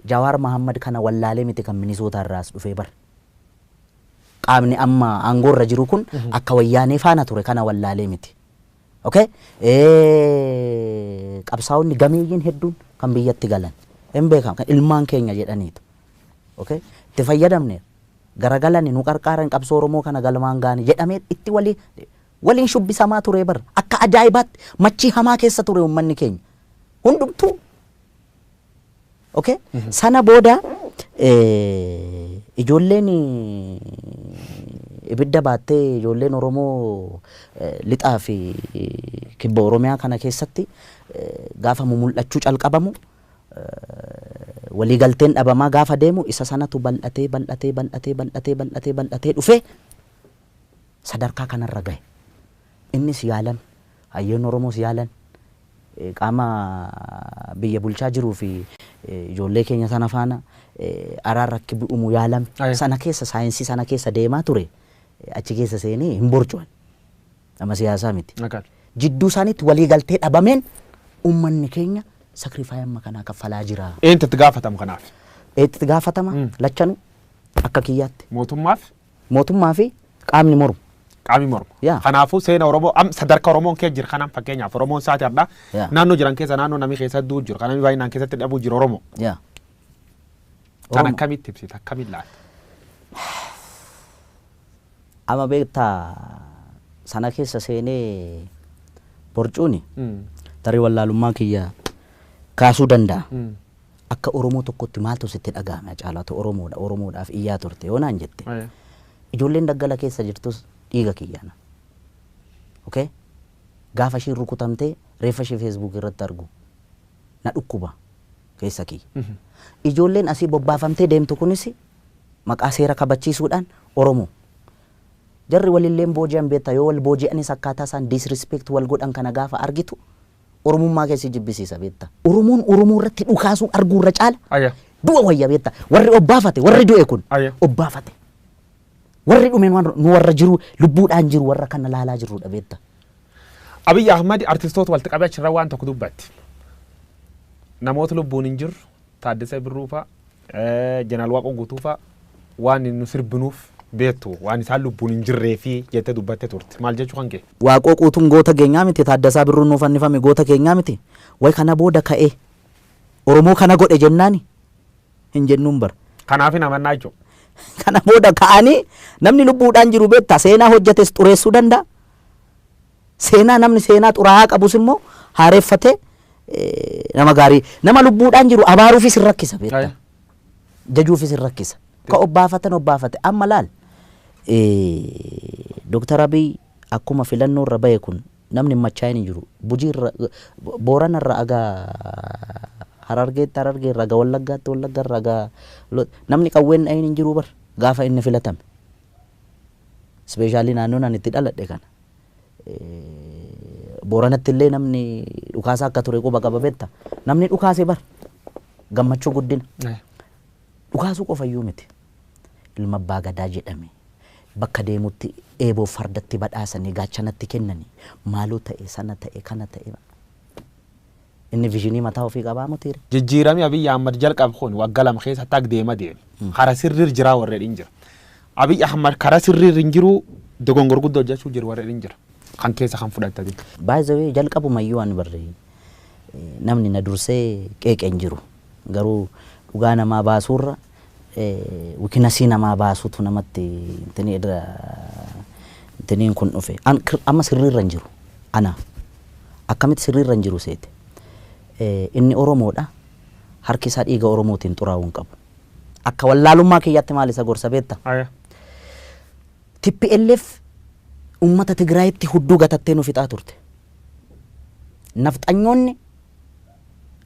Jawaar Mahammad kana wallaalee miti kan Minisoota irraas dhufee bar qaamni amma aangoorra jiru kun akka wayyaanee faana ture kana wallaalee miti. Okay qabsaa'onni gameeyyiin hedduun kan biyyatti galan hin beekamu kan ilmaan keenya jedhaniitu. Okay itti fayyadamne garagalani nu qarqaaran qabsoo Oromoo kana galmaan gaani jedhamee itti waliin shubbisamaa ture bar akka ajaa'ibaatti machii hamaa keessa ture uummanni keenya hundumtuu. Okay sana booda ijoolleen ibidda baattee ijoolleen Oromoo lixaa fi kibba Oromiyaa kana keessatti gaafa mul'achuu calqabamu walii galteen dhabamaa gaafa deemu isa sanatu bal'atee dhufe sadarkaa kanarra gahe innis yaalan hayyoon Oromoos yaalan qaama biyya bulchaa jiruu fi ijoollee keenya sana faana araarrakki bu'umu yaalame sana keessa saayinsii sana keessa deemaa ture achi keessa seenee hin borcuan nama siyaasaa miti jidduu isaaniitti walii galtee dhabameen uummanni keenya sakrifaayii amma kanaa kaffalaa jira. Eenyutti gaafatama kanaaf? Eenyutti gaafatama lachanu akka kiyyaatti mootummaa fi qaamni mormu. Qaamni mormu. Kanaafuu seena Oromoo sadarkaa Oromoon kee jira kanaan fakkeenyaaf Oromoon saati adda naannoo jiran keessa naannoo namni keessa du'u jiru kan namni baay'inaan keessatti dhabuu jiru Oromoo. Kan akkamitti ibsita akkamitti laata? Amma beektaa sana keessa seenee borcuuni tarii wallaalummaa kiyya kaasuu danda'a. Akka Oromoo tokkotti maaltu sitti dhagahame Hacaalaatu Oromoodhaaf iyyaa turte yoo naan jette. Ijoolleen daggala keessa jirtus dhiiga kiyyaana. Okay gaafa isheen rukutamtee reeffa ishee Facebook irratti argu na dhukkuba keessa kiyya. Ijoolleen asii bobbaafamtee deemtu kunis maqaa seera kabachiisuudhaan Oromoo. Jarri walilleen booji'an beektaa yoo wal booji'anis akkaataa isaan disrespect wal godhan kana gaafa argitu Oromummaa keessi jibbisiisa beektaa. Oromoon Oromoo irratti dhukaasuu arguurra caala. Du'a wayya beektaa warri obbaafate warri du'e kun obbaafate. Warri dhume nu warra jiru lubbuudhaan jiru warra kana laalaa jirudha beektaa. Abiy Ahmad artistoota walitti qabee achirra waan tokko dubbatti. Namoota lubbuun hin jiru Taaddasee Birruu fa'a Jeneraal Waaqoo Guutuu fa'a waan nu sirbinuuf beektu waan isaan lubbuun hin jirree fi jettee dubbattee turte maal jechuu kan kee? Waaqoo Guutuun goota keenyaa miti Taaddasaa Birruun nuuf fannifame goota keenyaa miti way kana booda ka'ee Oromoo kana godhe jennaani hin jennuun bara. Kanaaf namannaa jechuudha. Kana booda ka'anii namni lubbuudhaan jiru beektaa seenaa hojjetes xureessuu danda'a. Seenaa namni seenaa xuraa'aa qabus immoo haareeffatee nama gaarii nama lubbuudhaan jiru abaaruufis hin rakkisa beektaa. Jajuufis hin rakkisa. Ka obbaafate amma laal Dr. Abiy akkuma filannoo irra bahe kun namni machaa hin jiru Bujii irra Boorana irra agaa Harargeetti irra agaa Wallaggaatti Wallagga irra agaa namni qawween dhayin hin jiru bar gaafa inni filatame ispeeshaalii naannoon ani itti dhaladhe kana Booranatti illee namni dhukaasa akka ture quba qaba beektaa namni dhukaase bar gammachuu guddina dhukaasuu qofayyuu miti ilma abbaa gadaa jedhame bakka deemutti eeboo fardatti badhaasanii gaachanatti kennanii maaloo ta'e sana ta'e kana ta'e inni viizhinii mataa ofii qabaa mutiire. Jijjiirame Abiy Ahmad jalqab kun waggaa lama keessa taag deema deeme kara sirriir jiraa warreen hin jira. Abiy Ahmad kara sirriir hin jiru dogongor guddoo hojjechuu jiru warreen hin jira kan keessa kan fudhatanii. By the way jalqabumayyuu waan barree namni na dursee qeeqeen jiru garuu dhugaa namaa baasuurra wikinasii namaa baasuutu namatti intiniin kun dhufe amma sirriirra hin jiru ana akkamit sirriirra hin jiru seete. Inni Oromoodha. Harki isaa dhiiga Oromootiin xuraa'uu hin qabu. Akka wallaalummaa kiyyaatti maal isa gorsa beekta? TPLF ummata Tigraayitti hudduu gatattee nu fixaa turte. Nafxanyoonni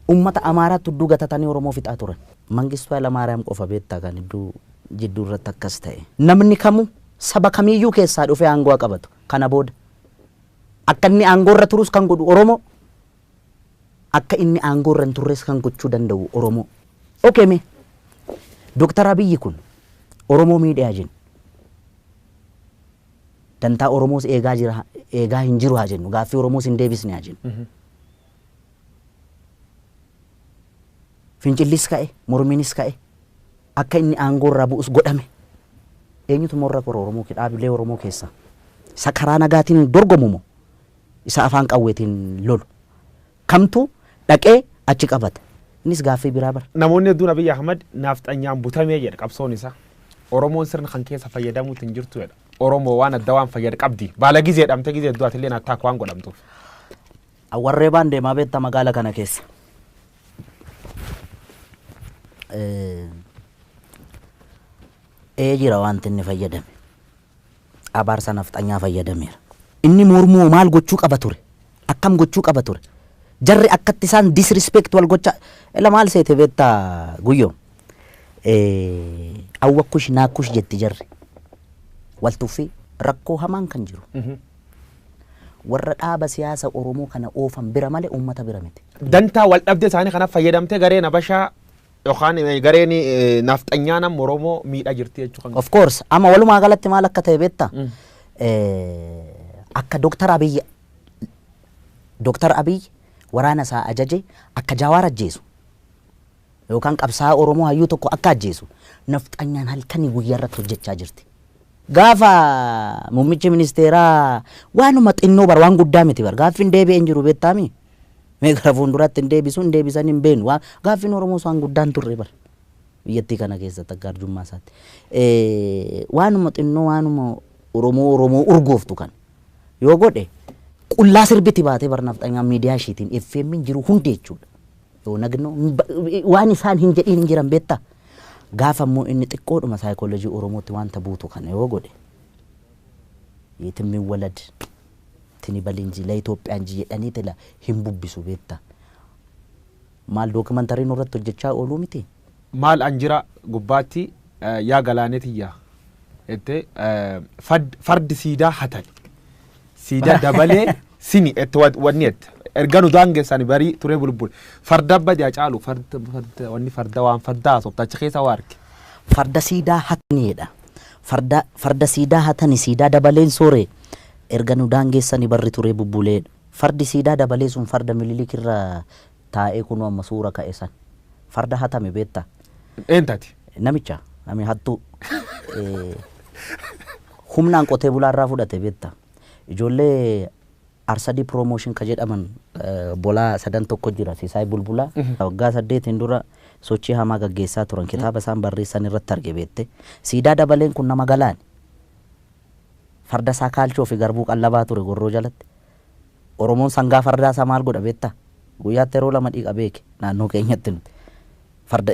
ummata Amaaraatti hudduu gatatanii Oromoo fixaa turan. Mangistuu Hayilamaariyaam qofa beektaa kan jidduu irratti akkas ta'e. Namni kamuu saba kamiyyuu keessaa dhufee aangoo qabatu. Kana booda akka inni aangoo irra turus kan godhu Oromoo, akka inni aangoo irra hin turres kan gochuu danda'u Oromoo. Okay mee Dr. Abiyyi kun Oromoo miidhaa jennu. Dantaa Oromoos eegaa hin jiru haa jennu. Gaaffii Oromoos hin deebisne haa jennu. Fincillis ka'e, morminis ka'e, akka inni aangoo irraa bu'us godhame. Eenyutu morra kora Oromoo dhaabilee Oromoo keessa. Isa karaa nagaatiin dorgomu moo isa afaan qawweetiin lolu. Kamtu dhaqee achi qabata. Innis gaaffii biraa bara. Namoonni hedduun Abiy Ahmad nafxanyaan butamee jedha qabsoon isaa. Oromoon sirna kan keessa fayyadamuutu hin jirtu jedha. Oromoo waan adda waan fayyad qabdi. Baala gizee dhamte gizee du'aati illee nattaak waan godhamtuuf. Warree baan deemaa beekta magaala kana keessa. Jira wanti inni fayyadame. Abaarsa nafxanyaa fayyadameera. Inni mormuu maal gochuu qaba ture? Akkam gochuu qaba ture? Jarri akkatti isaan disrespect wal gocha ela maal seete beektaa guyyoo. Awwakkush naakkush jetti jarri. Waltuufi rakkoo hamaan kan jiru. Warra dhaaba siyaasa Oromoo kana oofan bira malee uummata bira miti. Dantaa wal dhabde isaanii kanaaf fayyadamtee gareen Habashaa yookaan gareen nafxanyaan Oromoo miidhaa jirti jechuudha. Of course amma walumaa galatti maal akka ta'e beektaa? Akka Dr. Abiy waraana isaa ajaje akka Jawaar ajjeesu yookaan qabsaa Oromoo hayyuu tokko akka ajjeesu nafxanyaan halkanii guyyaa irratti hojjechaa jirti. Gaafa muummichi ministeeraa waanuma xinnoo bar waan guddaa miti bar gaaffiin deebi'een jiru beektaami. Mee gara fuulduratti hin deebisan hin beenu gaaffiin Oromoo waan guddaan turre bar biyyattii kana keessatti akka arjummaa isaatti. Waanuma xinnoo waanuma Oromoo urgooftu kan yoo godhe qullaa sirbiti baatee bar nafxanyaan miidiyaa ishiitiin FM jiru hundi jechuudha. Yoo nagnoo waan isaan hin jedhiin hin jiran beektaa. Gaafa immoo inni xiqqoodhuma saayikoolojii Oromootti wanta buutu kana yoo godhe yeetimmi walad tini balinji la Itoophiyaan jedhanii tila hin bubbisu beektaa. Maal dookumantariin irratti hojjechaa ooluu miti. Maal anjira gubbaatti yaa galaaneetiyyaa ette fardi siidaa hatan siidaa dabalee sini ette wanni ette erga nu daangeessani barii ture bulbul farda badia caalu wanni farda waan fardaa sobtachi keessa waarke. Farda siidaa hataniidha. Farda siidaa hatani siidaa dabaleen soore erga nu daangeessani barri ture bubbuleedha. Fardi siidaa dabalee sun farda mililik irra taa'ee kunu amma suura ka'e san. Farda hatame beektaa. Eentati. Namicha nami hattuu humnaan qotee bulaa irraa fudhate beektaa. Ijoollee Arsadi promotion ka jedhaman bolaa sadan tokko jira Sisaay Bulbulaa waggaa 8 dura sochii hamaa gaggeessaa turan kitaaba isaan barreessan irratti arge beekte. Siidaa dabaleen kun nama galaan farda isaa kaalchoo fi garbuu qallabaa ture gorroo jalatti. Oromoon sangaa fardaa isaa maal godha beektaa? Guyyaatti yeroo lama dhiiqa beeke naannoo keenyatti nuti farda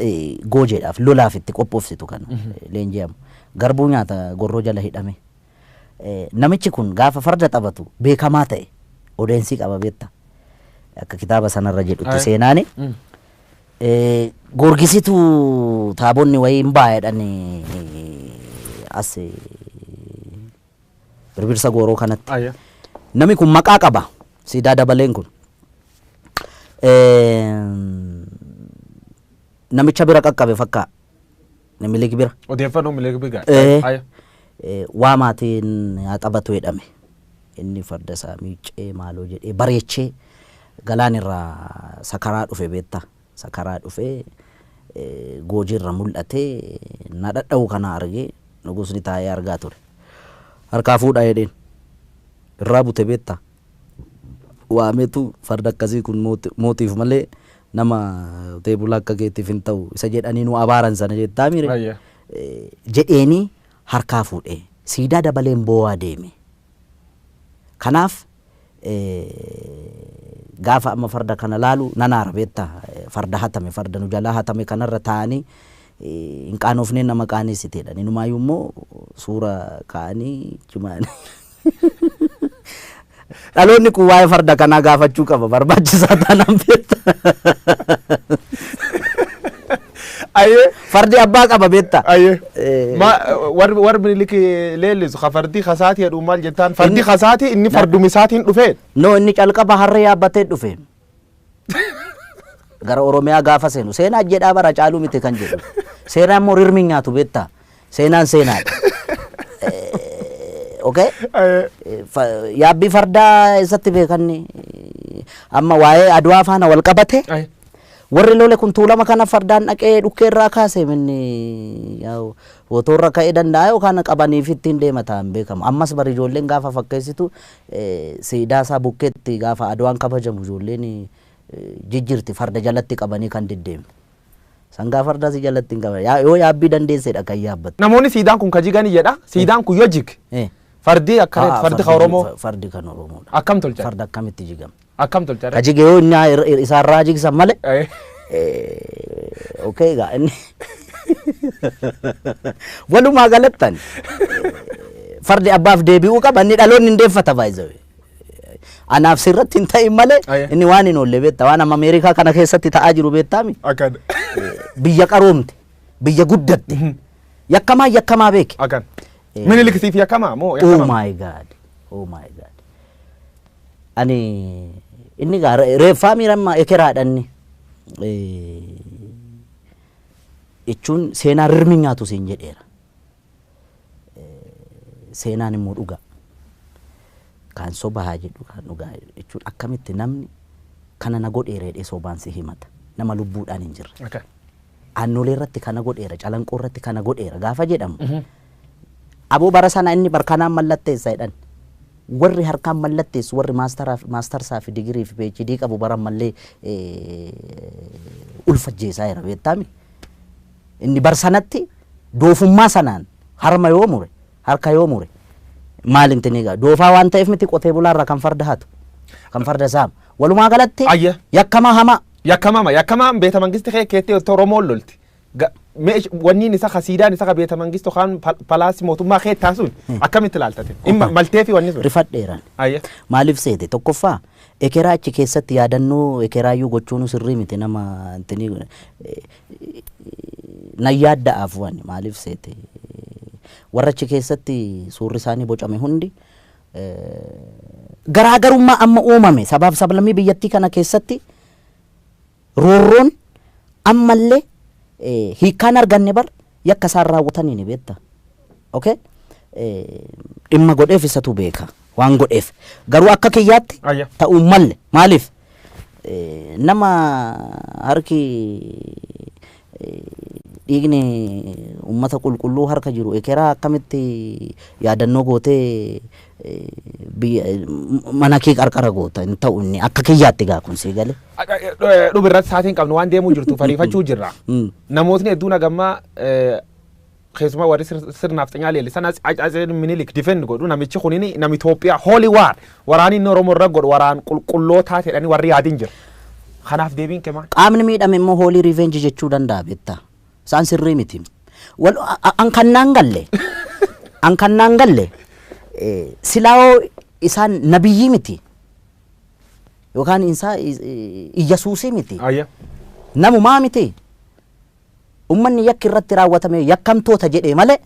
goojeedhaaf lolaaf itti qophoofsitu kan leenji'amu garbuu nyaata gorroo jala hidhame. Namichi kun gaafa farda taphatu beekamaa ta'e odeensii qaba beektaa. Akka kitaaba sanarra jedhutti seenaani gorgisitu taabonni wayii hin baay'edhan as birbirsa gooroo kanatti. Nami kun maqaa qaba siidaa dabaleen kun. Namicha bira qaqqabe fakkaa namilik bira. Odeeffannoo milik bira. Waa maatiin haa taphatu jedhame. Inni farda isaa miiccee maaloo jedhee bareechee galaan irraa sakaraa dhufe beektaa. Sakaraa dhufee goojiirra mul'atee na dhadha'u kana argee nugusni taa'ee argaa ture. Harkaa fuudhaa jedheen irraa bute beektaa. Waameetu farda akkasii kun mootiif malee nama teebula akka keetiif hin ta'u isa jedhanii nu abaaran sana jettaa mire. Jedheeni harkaa fuudhee siidaa dabaleen boo'aa deeme. Kanaaf gaafa amma farda kana laalu nanaara beetta farda hatame farda nu jalaa hatame kanarra taa'anii hin qaanofnee nama qaaneessiteedha. Inumaayyuu immoo suura kaa'anii cimaanii. Dhaloonni kun waa'ee farda kanaa gaafachuu qaba barbaachisaa taanaan beetta. Aye. Fardi abbaa qaba beetta. Aye. War Minilik leellisu fardi khasaati jedhu maal jettaan fardi khasaati inni fardumisaatiin dhufee. No inni calqaba harree yaabbatee dhufe. Gara Oromiyaa gaafa seenu seenaa jedhaa bara caaluu miti kan jedhu. Seenaan immoo rirmi nyaatu beetta. Seenaan seenaadha. Okay? Yaabbii fardaa isatti beekanni amma waa'ee Adwaa faana wal qabate. Warri lole kun tuulama kana fardaan dhaqee dhukkeerraa kaasee minni yaa'u wotoorra ka'ee danda'a yookaan qabaniif ittiin deema ta'an beekamu. Ammas bari ijoolleen gaafa fakkeessitu siidaa isaa bukkeetti gaafa Adwaan kabajamu ijoolleen jijjirti farda jalatti qabanii kan deddeemu. Sangaa fardaa si jalatti hin qaban. Yoo yaabbii dandeessedha kan yaabbatu. Namoonni siidaan kun kajigani jedha. Siidaan kun yoo jig. Fardi akkamitti fardi kan Oromoo. Fardi kan Oromoodha. Akkam tolcha. Farda akkamitti jigama. Akkam tolcha. Kajige yoo inni isaarraa jigsan malee. Okay gaa inni. Walumaa galattan fardi abbaaf deebi'uu qaba inni dhaloonni hin deeffata baay'ee. Anaaf sirratti hin ta'in malee inni waan hin oolle beektaa waan amma Ameerikaa kana keessatti ta'aa jiru beektaami. Akkan. Biyya qaroomte biyya guddatte yakkamaa beeke. Akkan. Minilik siif yakkamaa moo yakkamaa? Oh my God. Oh my God. Ani inni gaa reeffaa miirammaa ekeraadhanni. Jechuun seenaa rirmi nyaatu siin jedheera. Seenaan immoo dhugaa. Kan sobaa jedhu kan dhugaa jechuun akkamitti namni kana na godheera sobaan si himata. Nama lubbuudhaan hin jirre. Aannolee irratti kana godheera, calanqoo irratti kana godheera gaafa jedhamu. Aboo bara sana inni barkanaan mallatteessa jedhan. Warri harkaan mallatteessu warri maastarsaa fi digirii fi PhD qabu baran mallee ulfajjeesaa jira beektaami. Inni barsanatti doofummaa sanaan harma yoo mure harka yoo mure maal intini gaa doofaa waan ta'eef miti qotee bulaarraa kan farda hatu kan farda saamu walumaa galatti yakkamaa hamaa. Yakkamaa beeta mangisti keettee Oromoo lolti. Wanniin isa kasiidaan isa beeta mangistu kan palaasi mootummaa keettaa sun akkamitti ilaaltate? Maltee fi wanni sun. Rifadheeran. Maaliif seete tokkoffaa ekeraa achi keessatti yaadannoo ekeraayyuu gochuun sirrii miti nama intini na yaadda'aaf wanni maaliif seete warra achi keessatti suurri isaanii bocame hundi garaagarummaa amma uumame sabaaf sablammii biyyattii kana keessatti roorroon ammallee hiikkaan arganne bar yakka isaan raawwatanii ni beekta. Okay? Dhimma godheef isatu beeka waan godheef garuu akka kiyyaatti ta'uu malle maaliif nama harki dhiigni ummata qulqulluu harka jiru ekeraa akkamitti yaadannoo gootee mana kee qarqara goota hin ta'u inni akka kiyyaatti gaa kun si gale. Dhubirratti saatiin qabnu waan deemuu jirtu fariifachuu jirra. Namootni hedduun hagammaa keessumaa warri sirnaaf xinyaa leellisan Atseen Minilik difend godhu namichi kun nama Itoophiyaa hooli waraanni inni Oromoo irra godhu waraan qulqullootaa jedhanii warri yaadin jira. Kanaaf deebiin kee maal? Qaamni miidhame immoo hoolii revenge jechuu danda'a beektaa. Isaan sirrii miti. An kannaan galle silaa'oo isaan nabiyyii miti yookaan Iyyasuusii miti. Namumaa miti. Ummanni yakki irratti raawwatame yakkamtoota jedhee malee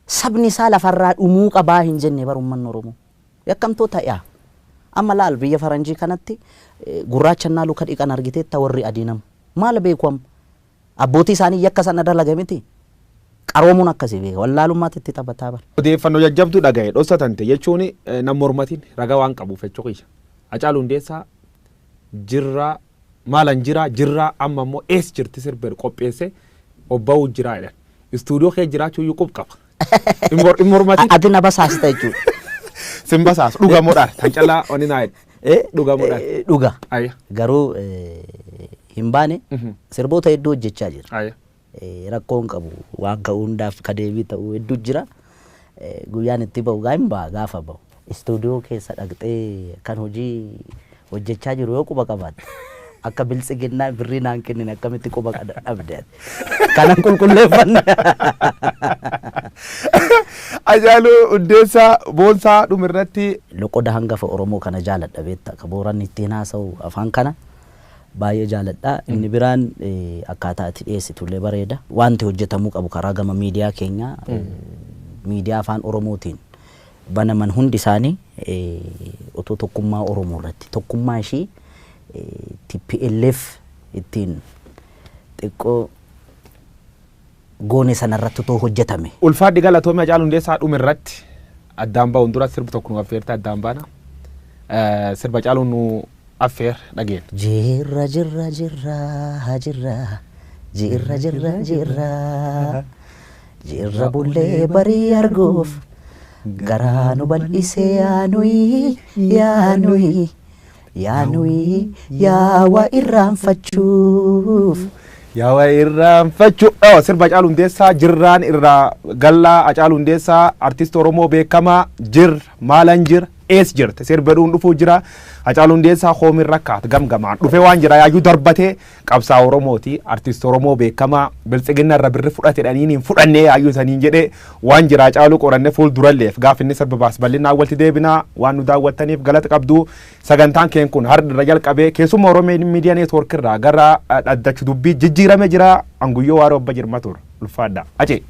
sabni isaa lafarraa dhumuu qabaa hin jenne bar ummanni Oromoo yakkamtoota yaa amma laal biyya faranjii kanatti gurraachannaa luka dhiqan argiteetta warri adiinam maal beekum abbootii isaanii yakka sana dalaga miti qaroomuun akkasii beeka wallaalummaatti itti taphataa bar. Odeeffannoo jajjabduu dhagaye dhossatante jechuun nama mormatiin ragaa waan qabuuf jechuudha. Hacaaluu Hundeessaa jirraa maalan jirraa amma immoo ees jirti sirbeer qopheesse obba'uu jiraa jedhan. Istuudiyoo kee jiraachuu iyyuu qub qaba. Hin mormatiin. Ati na basaasita jechuudha. Sin basaas dhugamuudhaan kan callaa wani naa dhugamuudhaan. Dhuga. Garuu hin baane sirboota hedduu hojjechaa jira. Rakkoon qabu waan ka'uu hundaaf ka deebii ta'uu hedduu jira. Guyyaan itti bahu gaa hin ba'a gaafa bahu. istuudiyoo keessa dhaqxee kan hojii hojjechaa jiru yoo quba qabaate akka biltsiginnaa birrii naan kennine akkamitti quba dhabde kanan qulqulleeffanne. Ajaalu hundeessaa boonsaa dhumirratti loqoda hangafa Oromoo kana jaaladha beekta akka booran ittiin haasa'u afaan kana baay'ee jaaladha. Inni biraan akkaataa itti dhiyeessitullee bareeda. Wanti hojjetamuu qabu karaa gama miidiyaa keenya miidiyaa afaan Oromootiin banaman hundi isaanii otoo tokkummaa Oromoo irratti tokkummaa ishii TPLF ittiin xiqqoo goone sanarratti otoo hojjetame. Ulfaadhi galatoomii Hacaaluu Hundeessaa dhumirratti addaan ba'uun dura sirbi tokko nu affeerte addaan baana. Sirba Hacaaluun nu affeer dhageen. Jirra jirra jirra jirra jirra jirra jirra jirra bullee barii arguuf garaa nu bal'isee yaanuyi yaanuyi yaanuyi yaawa irraanfachuuf. Yaawa irraanfachuu sirba Hacaaluu Hundeessaa jirraan irraa gallaa Hacaaluu Hundeessaa artist Oromoo beekamaa jir maalan jir ees jirte sirba dhuun dhufuu jira. Hacaaluu Hundeessaa hoomin rakkaat gamgamaan dhufee waan jira yaayyuu darbatee qabsaa Oromooti artist Oromoo beekamaa biltsiginna irra birri fudhatedhaniin hin fudhannee yaayyuu saniin jedhee waan jira Hacaaluu qoranne fuul duralleef gaaf inni sirba baas bal'inaa walitti deebinaa waan nu daawwattaniif galata qabdu. Sagantaan keen kun har'a irra jalqabee keessuma Oromoo miidiyaa neetwoork irraa gara dhaddacha dubbii jijjiirame jira anguyyoo waaroo obba jirma tur ulfaadha. Ace.